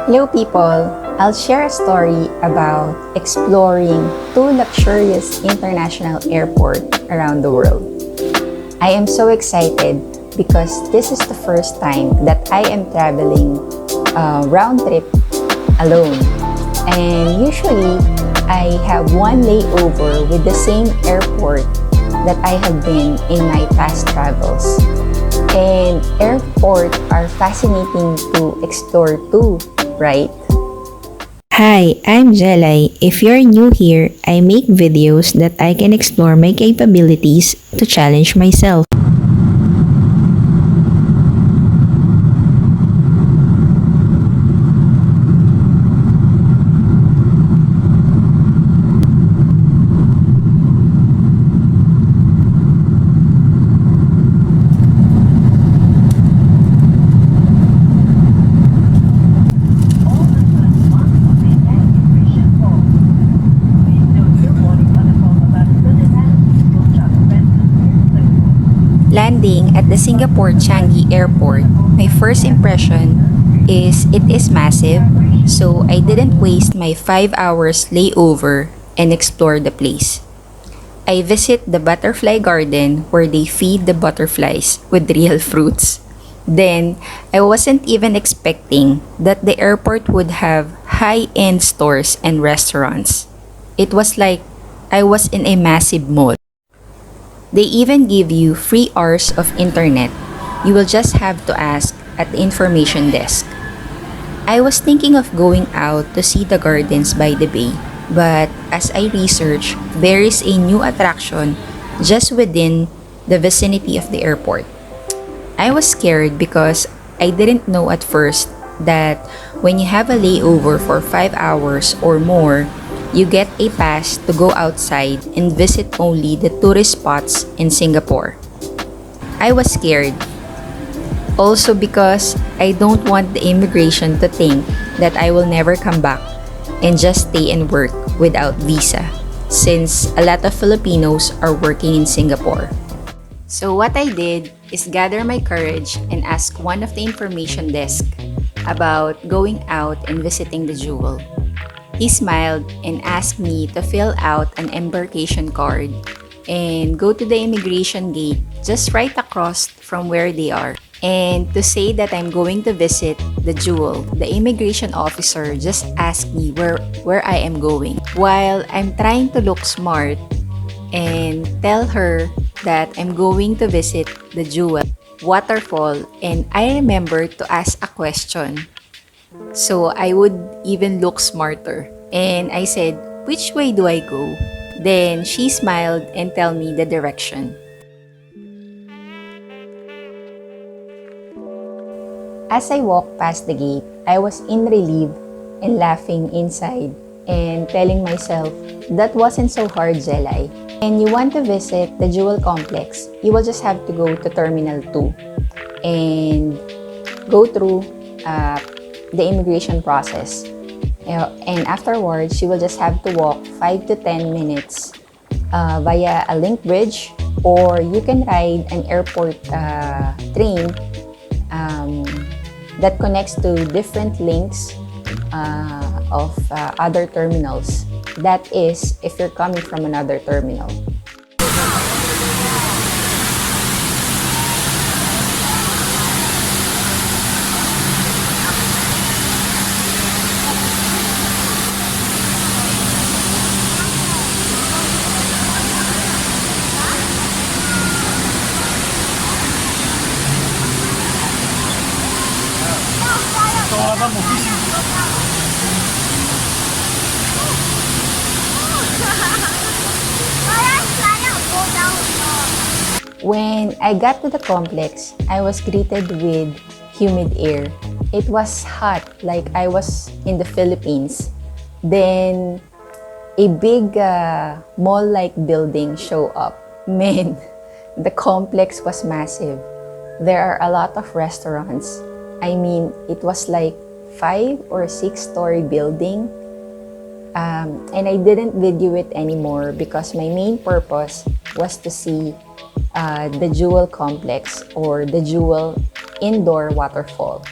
Hello people! I'll share a story about exploring two luxurious international airports around the world. I am so excited because this is the first time that I am traveling round trip alone. And usually, I have one layover with the same airport that I have been in my past travels. And airports are fascinating to explore too, right? Hi, I'm Jelai. If you're new here, I make videos that I can explore my capabilities to challenge myself. Landing at the Singapore Changi Airport, my first impression is it is massive, so I didn't waste my 5 hours layover and explore the place. I visit the butterfly garden where they feed the butterflies with real fruits. Then, I wasn't even expecting that the airport would have high-end stores and restaurants. It was like I was in a massive mall. They even give you free hours of internet. You will just have to ask at the information desk. I was thinking of going out to see the gardens by the bay, but as I researched, there is a new attraction just within the vicinity of the airport. I was scared because I didn't know at first that when you have a layover for 5 hours or more, you get a pass to go outside and visit only the tourist spots in Singapore. I was scared. Also because I don't want the immigration to think that I will never come back and just stay and work without visa, since a lot of Filipinos are working in Singapore. So what I did is gather my courage and ask one of the information desk about going out and visiting the jewel. He smiled and asked me to fill out an embarkation card and go to the immigration gate just right across from where they are. And to say that I'm going to visit the jewel, the immigration officer just asked me where I am going. While I'm trying to look smart and tell her that I'm going to visit the jewel waterfall, and I remember to ask a question so I would even look smarter. And I said, "Which way do I go?" Then she smiled and tell me the direction. As I walked past the gate, I was in relief and laughing inside and telling myself, that wasn't so hard, Jelai. And you want to visit the Jewel Complex, you will just have to go to Terminal 2 and go through the immigration process. And afterwards, you will just have to walk 5 to 10 minutes via a link bridge, or you can ride an airport train that connects to different links of other terminals. That is, if you're coming from another terminal. When I got to the complex, I was greeted with humid air. It was hot, like I was in the Philippines. Then, a big mall-like building showed up. Man, the complex was massive. There are a lot of restaurants. I mean, it was like 5 or 6-story building. And I didn't video it anymore because my main purpose was to see the Jewel Complex or the Jewel Indoor Waterfall.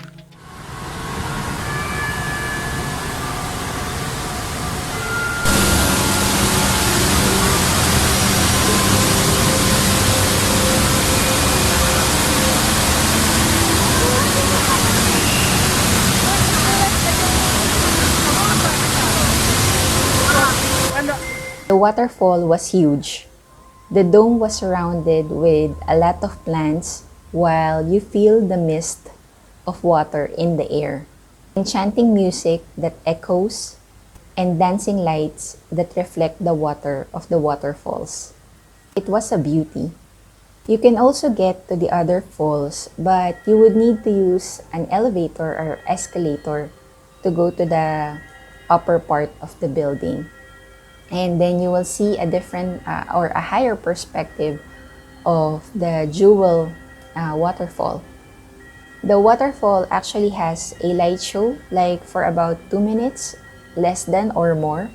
The waterfall was huge. The dome was surrounded with a lot of plants while you feel the mist of water in the air. Enchanting music that echoes and dancing lights that reflect the water of the waterfalls. It was a beauty. You can also get to the other falls, but you would need to use an elevator or escalator to go to the upper part of the building. And then you will see a different or a higher perspective of the Jewel waterfall. The waterfall actually has a light show, like for about 2 minutes, less than or more.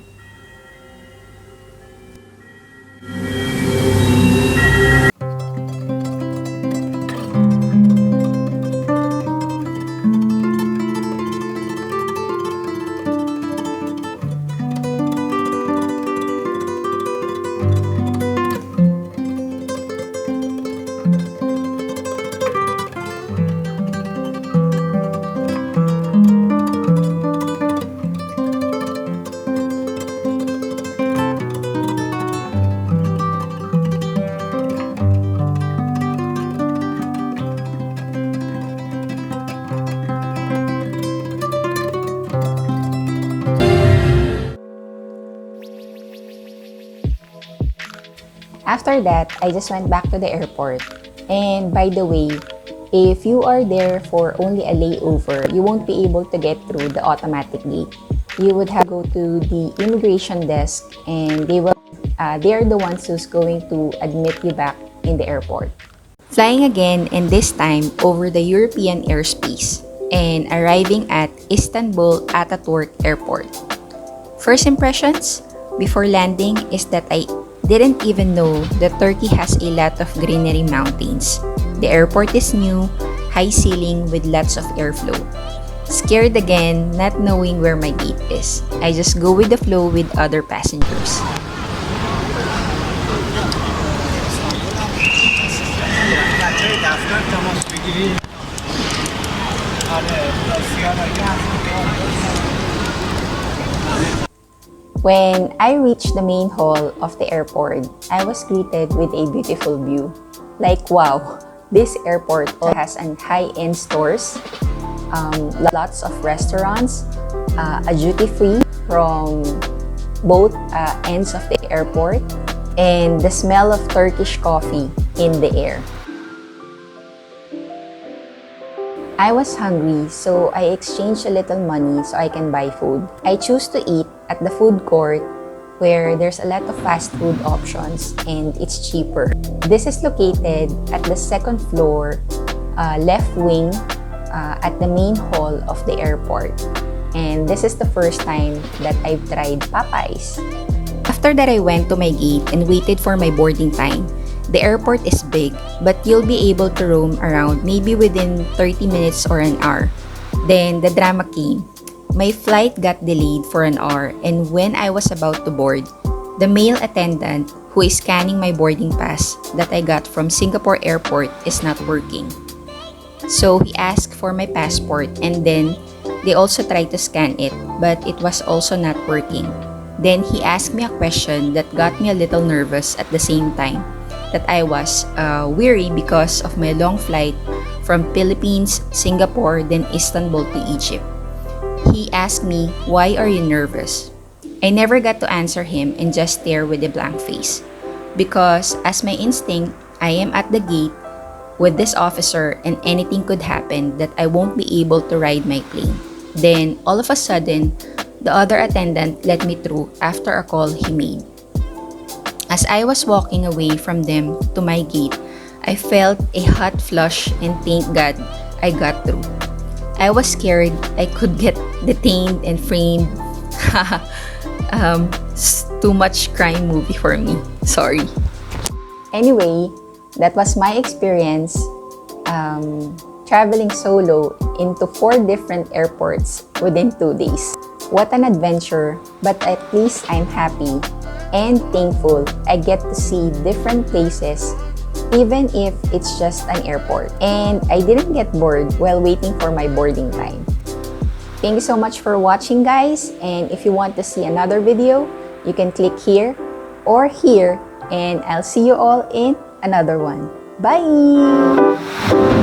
After that, I just went back to the airport. And by the way, if you are there for only a layover, you won't be able to get through the automatic gate. You would have to go to the immigration desk and they're the ones who's going to admit you back in the airport. Flying again, and this time over the European airspace and arriving at Istanbul Ataturk Airport. First impressions before landing is that I didn't even know that Turkey has a lot of greenery mountains. The airport is new, high ceiling with lots of airflow. Scared again, not knowing where my gate is. I just go with the flow with other passengers. When I reached the main hall of the airport, I was greeted with a beautiful view. Like, wow, this airport has an high-end stores, lots of restaurants, a duty-free from both ends of the airport, and the smell of Turkish coffee in the air. I was hungry, so I exchanged a little money so I can buy food. I choose to eat at the food court where there's a lot of fast food options and it's cheaper. This is located at the second floor, left wing, at the main hall of the airport. And this is the first time that I've tried Popeyes. After that, I went to my gate and waited for my boarding time. The airport is big, but you'll be able to roam around maybe within 30 minutes or an hour. Then the drama came. My flight got delayed for an hour, and when I was about to board, the male attendant who is scanning my boarding pass that I got from Singapore airport is not working. So he asked for my passport, and then they also tried to scan it, but it was also not working. Then he asked me a question that got me a little nervous at the same time. That I was weary because of my long flight from Philippines, Singapore, then Istanbul to Egypt. He asked me, "Why are you nervous?" I never got to answer him and just stare with a blank face. Because as my instinct, I am at the gate with this officer and anything could happen that I won't be able to ride my plane. Then all of a sudden, the other attendant let me through after a call he made. As I was walking away from them to my gate, I felt a hot flush and thank God I got through. I was scared I could get detained and framed. Too much crime movie for me. Sorry. Anyway, that was my experience traveling solo into 4 different airports within 2 days. What an adventure, but at least I'm happy and thankful I get to see different places even if it's just an airport. And I didn't get bored while waiting for my boarding time. Thank you so much for watching, guys, and if you want to see another video, you can click here or here, and I'll see you all in another one. Bye!